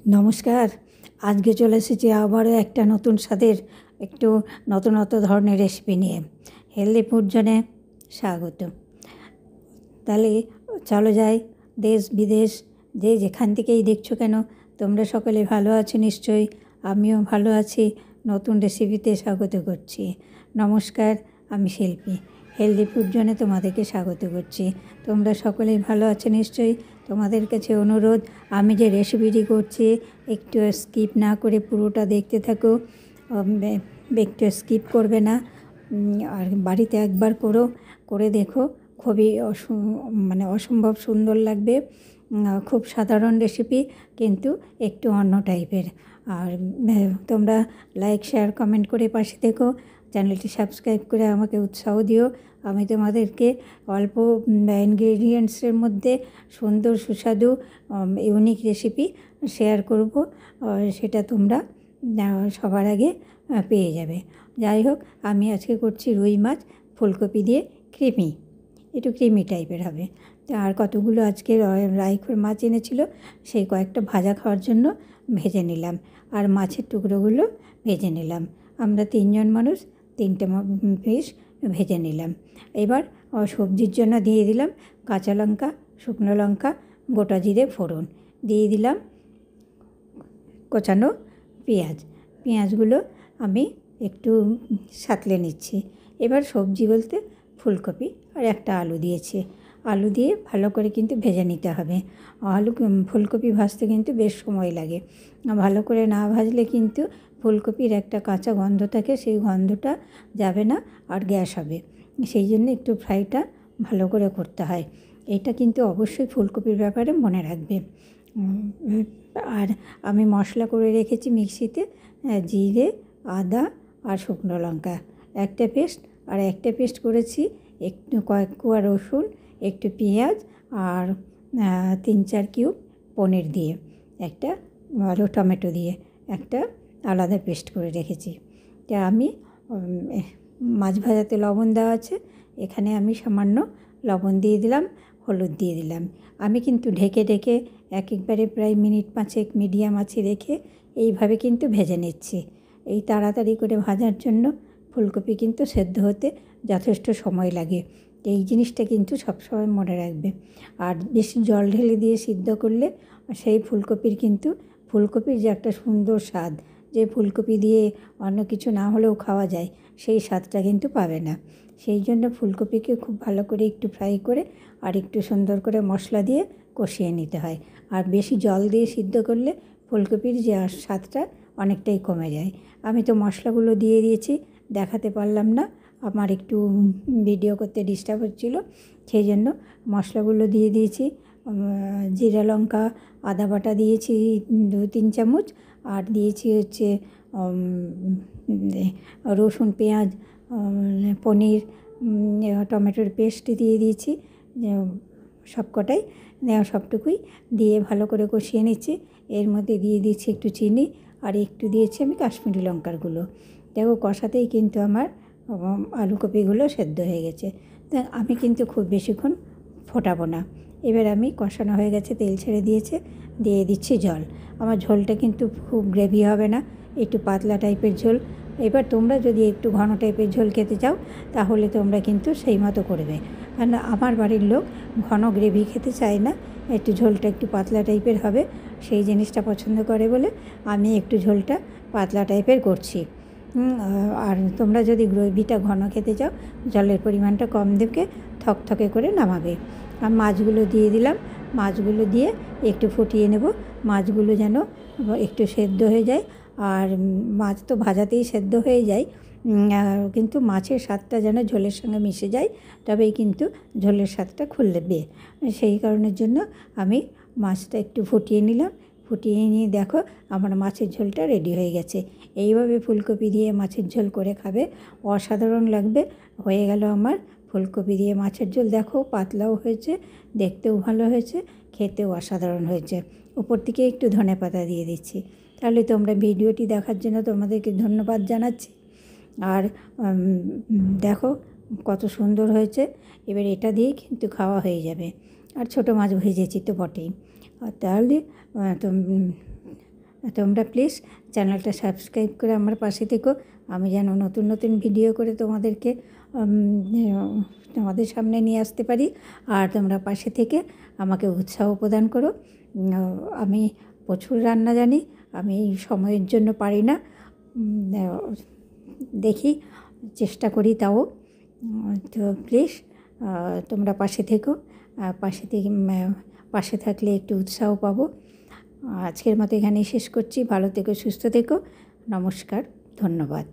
নমস্কার। আজকে চলে এসেছি আবারও একটা নতুন স্বাদের একটু নতুন ধরনের রেসিপি নিয়ে। হেলদি ফুড জোনে স্বাগত। তাহলে চলো যাই। দেশ বিদেশ যে যেখান থেকেই দেখছো কেন, তোমরা সকলে ভালো আছো নিশ্চয়ই। আমিও ভালো আছি। নতুন রেসিপিতে স্বাগত করছি। নমস্কার, আমি শিল্পী। হেলদি ফুড জোনে তোমাদেরকে স্বাগত করছি। তোমরা সকলেই ভালো আছো নিশ্চয়ই। তোমাদের কাছে অনুরোধ, আমি যে রেসিপিটি করছি একটু স্কিপ না করে পুরোটা দেখতে থাকো। একটু স্কিপ করবে না। আর বাড়িতে একবার করে দেখো। খুবই অসম্ভব সুন্দর লাগবে। খুব সাধারণ রেসিপি, কিন্তু একটু অন্য টাইপের। আর তোমরা লাইক, শেয়ার, কমেন্ট করে পাশে থেকো। চ্যানেলটি সাবস্ক্রাইব করে আমাকে উৎসাহ দিও। আমি তোমাদেরকে অল্প ইনগ্রেডিয়েন্টসের মধ্যে সুন্দর সুস্বাদু ইউনিক রেসিপি শেয়ার করব। সেটা তোমরা সবার আগে পেয়ে যাবে। যাই হোক, আমি আজকে করছি রুই মাছ ফুলকপি দিয়ে ক্রিমি, একটু ক্রিমি টাইপের হবে। আর কতগুলো আজকে রাইখোর মাছ এনেছিল, সেই কয়েকটা ভাজা খাওয়ার জন্য ভেজে নিলাম। আর মাছের টুকরোগুলো ভেজে নিলাম। আমরা 3 জন মানুষ, 3টে পিস ভেজে নিলাম। এবার সবজির জন্য দিয়ে দিলাম কাঁচা লঙ্কা, শুকনো লঙ্কা, গোটা জিরে ফোড়ন, দিয়ে দিলাম কোচানো পেঁয়াজগুলো আমি একটু সাঁতলে নিচ্ছি। এবার সবজি বলতে ফুলকপি আর একটা আলু দিয়েছি। আলু দিয়ে ভালো করে কিন্তু ভেজে নিতে হবে। ফুলকপি ভাজতে কিন্তু বেশ সময় লাগে। ভালো করে না ভাজলে কিন্তু ফুলকপির একটা কাঁচা গন্ধ থাকে, সেই গন্ধটা যাবে না, আর গ্যাস হবে। সেই জন্য একটু ফ্রাইটা ভালো করে করতে হয়। এটা কিন্তু অবশ্যই ফুলকপির ব্যাপারে মনে রাখবে। আর আমি মশলা করে রেখেছি মিক্সিতে জিরে, আদা আর শুকনো লঙ্কা একটা পেস্ট, আর একটা পেস্ট করেছি একটু কয়েক কোয়া রসুন, একটু পেঁয়াজ আর 3-4 কিউব পনির দিয়ে, একটা আরও টমেটো দিয়ে একটা আলাদা পেস্ট করে রেখেছি। তা আমি মাছ ভাজাতে লবণ দেওয়া আছে, এখানে আমি সামান্য লবণ দিয়ে দিলাম, হলুদ দিয়ে দিলাম। আমি কিন্তু ঢেকে একবারে প্রায় মিনিট 5 মিডিয়াম আঁচে রেখে এইভাবে কিন্তু ভেজে নিচ্ছি। এই তাড়াতাড়ি করে ভাজার জন্য ফুলকপি কিন্তু সেদ্ধ হতে যথেষ্ট সময় লাগে। এই জিনিসটা কিন্তু সবসময় মনে রাখবে। আর বেশি জল ঢেলে দিয়ে সিদ্ধ করলে সেই ফুলকপির যে একটা সুন্দর স্বাদ, যে ফুলকপি দিয়ে অন্য কিছু না হলেও খাওয়া যায়, সেই স্বাদটা কিন্তু পাবে না। সেই জন্য ফুলকপিকে খুব ভালো করে একটু ফ্রাই করে আর একটু সুন্দর করে মশলা দিয়ে কষিয়ে নিতে হয়। আর বেশি জল দিয়ে সিদ্ধ করলে ফুলকপির যে স্বাদটা অনেকটাই কমে যায়। আমি তো মশলাগুলো দিয়ে দিয়েছি, দেখাতে পারলাম না, আমার একটু ভিডিও করতে ডিস্টার্ব হচ্ছিলো, সেই জন্য মশলাগুলো দিয়ে দিয়েছি। জিরা, লঙ্কা, আদা বাটা দিয়েছি 2-3 চামচ, আর দিয়েছি হচ্ছে রসুন, পেঁয়াজ, পনির, টমেটোর পেস্ট দিয়ে দিয়েছি। সবকটাই সবটুকুই দিয়ে ভালো করে কষিয়ে নিচ্ছি। এর মধ্যে দিয়ে দিচ্ছি একটু চিনি, আর একটু দিয়েছি আমি কাশ্মীরি লঙ্কার গুঁড়ো। দেখো, কষাতেই কিন্তু আমার আলু কপিগুলো সেদ্ধ হয়ে গেছে। তা আমি কিন্তু খুব বেশিক্ষণ ফোটাবো না। এবার আমি কষানো হয়ে গেছে, তেল ছেড়ে দিয়েছে, দিয়ে দিচ্ছি জল। আমার ঝোলটা কিন্তু খুব গ্রেভি হবে না, একটু পাতলা টাইপের ঝোল। এবার তোমরা যদি একটু ঘন টাইপের ঝোল খেতে চাও, তাহলে তোমরা কিন্তু সেই মতো করবে। কারণ আমার বাড়ির লোক ঘন গ্রেভি খেতে চায় না, একটু ঝোলটা একটু পাতলা টাইপের হবে, সেই জিনিসটা পছন্দ করে বলে আমি একটু ঝোলটা পাতলা টাইপের করছি। আর তোমরা যদি গ্রেভিটা ঘন খেতে চাও, জলের পরিমাণটা কম দেবে, থকথকে করে নামাবে। আর মাছগুলো দিয়ে দিলাম। মাছগুলো দিয়ে একটু ফুটিয়ে নেব। মাছগুলো যেন একটু সেদ্ধ হয়ে যায়। আর মাছ তো ভাজাতেই সেদ্ধ হয়ে যায়, কিন্তু মাছের স্বাদটা যেন ঝোলের সঙ্গে মিশে যায়, তবেই কিন্তু ঝোলের স্বাদটা খুলবে। সেই কারণের জন্য আমি মাছটা একটু ফুটিয়ে নিলাম। ফুটিয়ে নিয়ে দেখো, আমার মাছের ঝোলটা রেডি হয়ে গেছে। এইভাবে ফুলকপি দিয়ে মাছের ঝোল করে খাবে, অসাধারণ লাগবে। হয়ে গেল আমার ফুলকপি দিয়ে মাছের ঝোল। দেখো, পাতলাও হয়েছে, দেখতেও ভালো হয়েছে, খেতেও অসাধারণ হয়েছে। উপর থেকে একটু ধনেপাতা দিয়ে দিচ্ছি। তাহলে তোমরা ভিডিওটি দেখার জন্য তোমাদেরকে ধন্যবাদ জানাচ্ছি। আর দেখো কত সুন্দর হয়েছে। এবার এটা দিয়েই কিন্তু খাওয়া হয়ে যাবে। আর ছোটো মাছ ভেজেছি তো বটেই। আর তাহলে তোমরা প্লিজ চ্যানেলটা সাবস্ক্রাইব করে আমার পাশে থেকো। আমি যেন নতুন নতুন ভিডিও করে তোমাদেরকে তোমাদের সামনে নিয়ে আসতে পারি। আর তোমরা পাশে থেকে আমাকে উৎসাহ প্রদান করো। আমি প্রচুর রান্না জানি, আমি সময়ের জন্য পারি না, দেখি চেষ্টা করি তাও। তো প্লিজ তোমরা পাশে থেকো। পাশে থাকলে একটু উৎসাহ পাবো। আজকের মতো এখানেই শেষ করছি। ভালো থেকো, সুস্থ থেকো। নমস্কার, ধন্যবাদ।